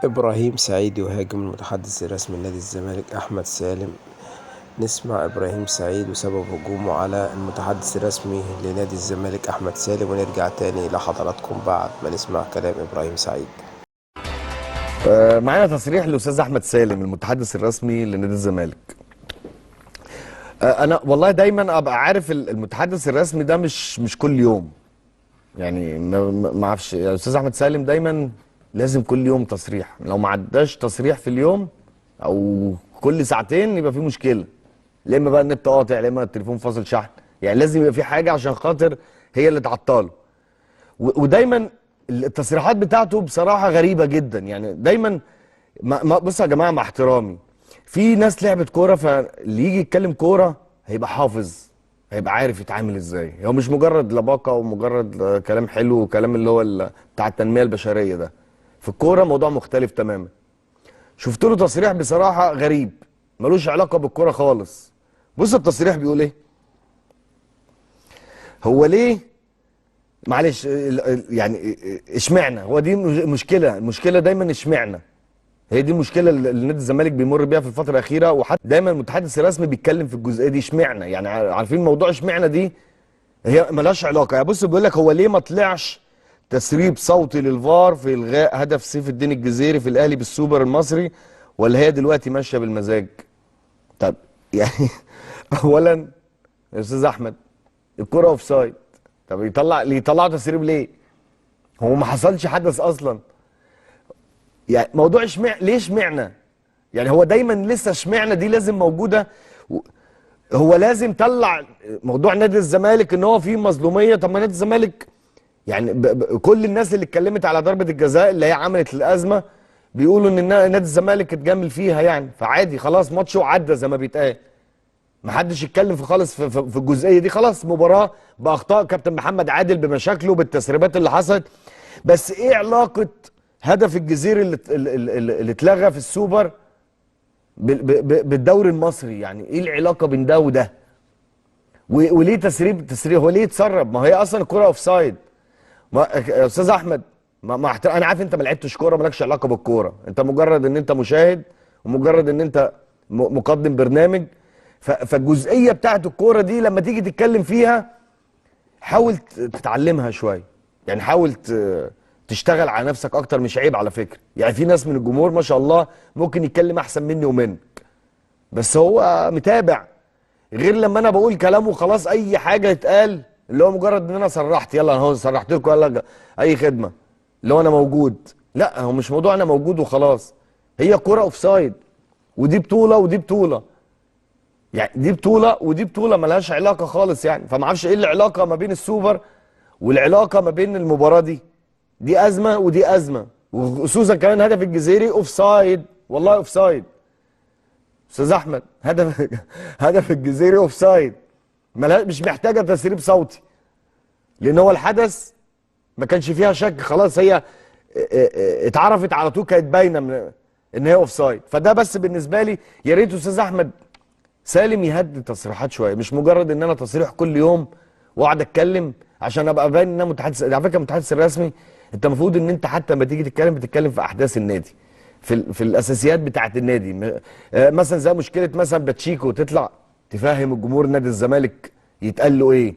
إبراهيم سعيد يهاجم المتحدث الرسمي لنادي الزمالك أحمد سالم. نسمع إبراهيم سعيد وسبب هجومه على المتحدث الرسمي لنادي الزمالك أحمد سالم، ونرجع تاني لحضراتكم بعد ما نسمع كلام إبراهيم سعيد. معانا تصريح للاستاذ احمد سالم المتحدث الرسمي لنادي الزمالك. انا والله دايما ابقى عارف المتحدث الرسمي ده مش كل يوم، يعني ما اعرفش. يعني الاستاذ احمد سالم دايما لازم كل يوم تصريح، لو ما عداش تصريح في اليوم او كل ساعتين يبقى في مشكله، لا اما بقى النت قاطع لا اما التليفون فاصل شحن، يعني لازم يبقى في حاجه عشان خاطر هي اللي تعطله. ودايما التصريحات بتاعته بصراحه غريبه جدا، يعني دايما بصوا يا جماعه، مع احترامي، في ناس لعبت كوره فاللي يجي يتكلم كوره هيبقى حافظ، هيبقى عارف يتعامل ازاي. هو مش مجرد لباقه ومجرد كلام حلو وكلام اللي هو بتاع التنميه البشريه ده. في الكوره موضوع مختلف تماما. شفت له تصريح بصراحه غريب ملوش علاقه بالكوره خالص. بص التصريح بيقول ايه. هو ليه معلش يعني اشمعنى هو دي المشكله دايما اشمعنى. هي دي المشكله اللي نادي الزمالك بيمر بيها في الفتره الاخيره، وحتى دايما المتحدث الرسمي بيتكلم في الجزئيه دي اشمعنى. يعني عارفين موضوع اشمعنى دي هي ملهاش علاقه. يعني بص بيقول لك هو ليه ما طلعش تسريب صوتي للفار في الغاء هدف سيف الدين الجزيري في الاهلي بالسوبر المصري، ولا هي دلوقتي ماشيه بالمزاج؟ طب يعني اولا يا استاذ احمد الكره اوف سايد، طب يطلعوا تسريب ليه؟ هو ما حصلش حدث اصلا. يعني موضوع ليه اشمعنى؟ يعني هو دايما لسه اشمعنى دي لازم موجوده. هو لازم طلع موضوع نادي الزمالك ان هو فيه مظلوميه. طب ما نادي الزمالك يعني كل الناس اللي اتكلمت على ضربه الجزاء اللي هي عملت الازمه بيقولوا ان نادي الزمالك اتجامل فيها، يعني فعادي خلاص ماتش وعدى زي ما بيتقال. ما حدش يتكلم في خالص في الجزئيه دي، خلاص مباراه باخطاء كابتن محمد عادل بمشاكله بالتسريبات اللي حصلت. بس ايه علاقه هدف الجزيري اللي اتلغى في السوبر بالدوري المصري؟ يعني ايه العلاقه بين ده وده؟ وليه تسريب هو ليه يتسرب؟ ما هي اصلا الكوره اوف سايد. يا استاذ احمد انا عارف انت ما لعبتش كوره، مالكش علاقه بالكوره، انت مجرد ان انت مشاهد ومجرد ان انت مقدم برنامج. فالجزئيه بتاعت الكوره دي لما تيجي تتكلم فيها حاول تتعلمها شويه، يعني حاول تشتغل على نفسك اكتر. مش عيب على فكره، يعني في ناس من الجمهور ما شاء الله ممكن يتكلم احسن مني ومنك، بس هو متابع. غير لما انا بقول كلام وخلاص اي حاجه يتقال اللي هو مجرد ان انا صرحت، يلا انا هو صرحت لكم يلا اي خدمه اللي هو انا موجود. لا هو مش موضوع انا موجود وخلاص، هي كوره اوف سايد، ودي بطوله ودي بطوله، يعني دي بطوله ودي بطوله ملهاش علاقه خالص. يعني فما اعرفش ايه العلاقه ما بين السوبر والعلاقه ما بين المباراه دي. دي ازمه ودي ازمه، وخصوصا كمان هدف الجزيري اوف سايد، والله اوف سايد. استاذ احمد هدف الجزيري اوف سايد مش محتاجه تسريب صوتي، لان هو الحدث ما كانش فيها شك، خلاص هي اتعرفت على طول، كانت باينه ان هي اوف سايد. فده بس بالنسبه لي يا ريت استاذ احمد سالم يهدي تصريحات شويه، مش مجرد ان انا تصريح كل يوم واقعد اتكلم عشان ابقى باين ان انا متحدث. على فكره المتحدث الرسمي انت المفروض ان انت حتى لما تيجي تتكلم بتتكلم في احداث النادي، في الاساسيات بتاعه النادي. مثلا زي مشكله مثلا باتشيكو، تطلع تفهم الجمهور نادي الزمالك يتقال له ايه.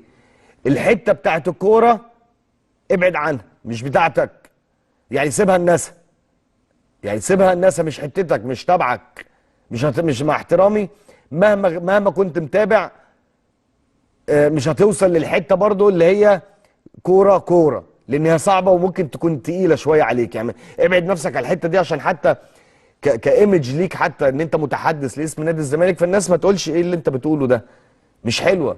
الحته بتاعه الكوره ابعد عنها، مش بتاعتك، يعني سيبها الناس، يعني سيبها الناس، مش حتتك مش تبعك. مش مع احترامي مهما كنت متابع مش هتوصل للحته برضو اللي هي كوره، لان هي صعبه وممكن تكون تقيله شويه عليك. يعني ابعد نفسك على الحته دي عشان حتى كايمج ليك، حتى ان انت متحدث لاسم نادي الزمالك، فالناس ما تقولش ايه اللي انت بتقوله ده مش حلوه،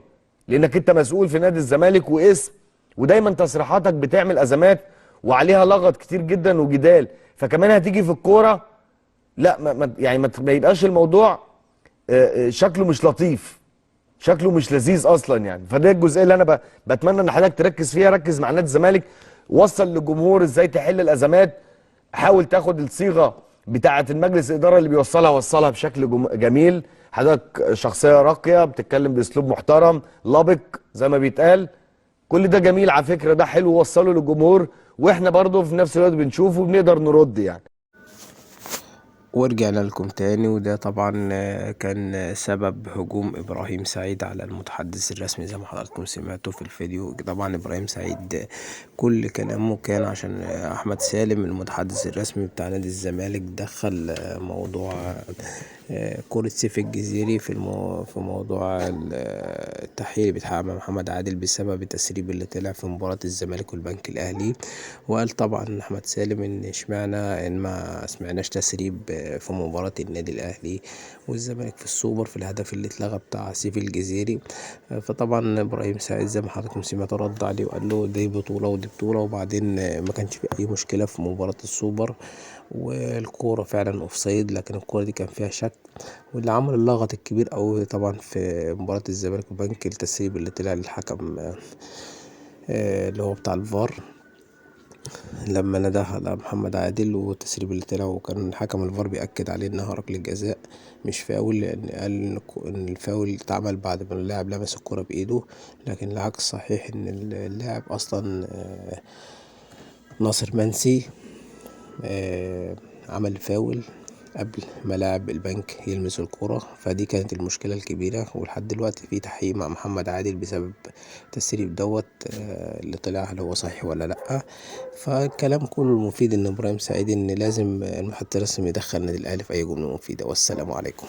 لانك انت مسؤول في نادي الزمالك واسم، ودايما تصريحاتك بتعمل ازمات وعليها لغط كتير جدا وجدال. فكمان هتيجي في الكوره لا يعني ما يبقاش الموضوع شكله مش لطيف، شكله مش لذيذ اصلا. يعني فده الجزئيه اللي انا بتمنى ان حضرتك تركز فيها. ركز مع نادي الزمالك، وصل للجمهور ازاي تحل الازمات، حاول تاخد الصيغه بتاعه المجلس الاداره اللي بيوصلها، وصلها بشكل جميل. حضرتك شخصيه راقيه، بتتكلم باسلوب محترم لبق زي ما بيتقال، كل ده جميل على فكره، ده حلو وصله للجمهور، واحنا برضه في نفس الوقت بنشوفه وبنقدر نرد يعني. ورجعنا لكم تاني، وده طبعا كان سبب هجوم إبراهيم سعيد على المتحدث الرسمي زي ما حضراتكم سمعتوا في الفيديو. طبعا إبراهيم سعيد كل كلامه كان عشان أحمد سالم المتحدث الرسمي بتاع نادي الزمالك دخل موضوع كرة سيف الجزيري في موضوع التحقيق اللي بيتحقق مع محمد عادل بسبب التسريب اللي طلع في مباراة الزمالك والبنك الأهلي. وقال طبعا أحمد سالم إن اشمعنى إن ما سمعناش تسريب في مباراة النادي الأهلي والزمالك في السوبر في الهدف اللي اتلغى بتاع سيف الجزيري. فطبعا إبراهيم سعيد زي ما حضراتكم سمعتوا رد عليه وقال له دي بطولة ودي بطولة، وبعدين ما كانش في أي مشكلة في مباراة السوبر، والكورة فعلا اوفسايد، لكن الكورة دي كان فيها شك. واللي عمل اللغط الكبير أوي طبعا في مباراة الزمالك والبنك التسريب اللي طلع للحكم اللي هو بتاع الفار لما نداه على محمد عادل، والتسريب اللي طلع وكان حكم الفار بيأكد عليه انها ركلة جزاء مش فاول، لان قال ان الفاول اتعمل بعد ما اللاعب لمس الكرة بإيده، لكن العكس صحيح ان اللاعب اصلا ناصر منسي عمل فاول قبل ما لاعب البنك يلمس الكرة. فدي كانت المشكلة الكبيرة، ولحد دلوقتي في تحقيق مع محمد عادل بسبب التسريب دوت اللي طلع هل هو صحيح ولا لأ. فالكلام كله المفيد ان ابراهيم سعيد ان لازم المحط الرسمي يدخل النادي الاهلي في اي جملة مفيدة. والسلام عليكم.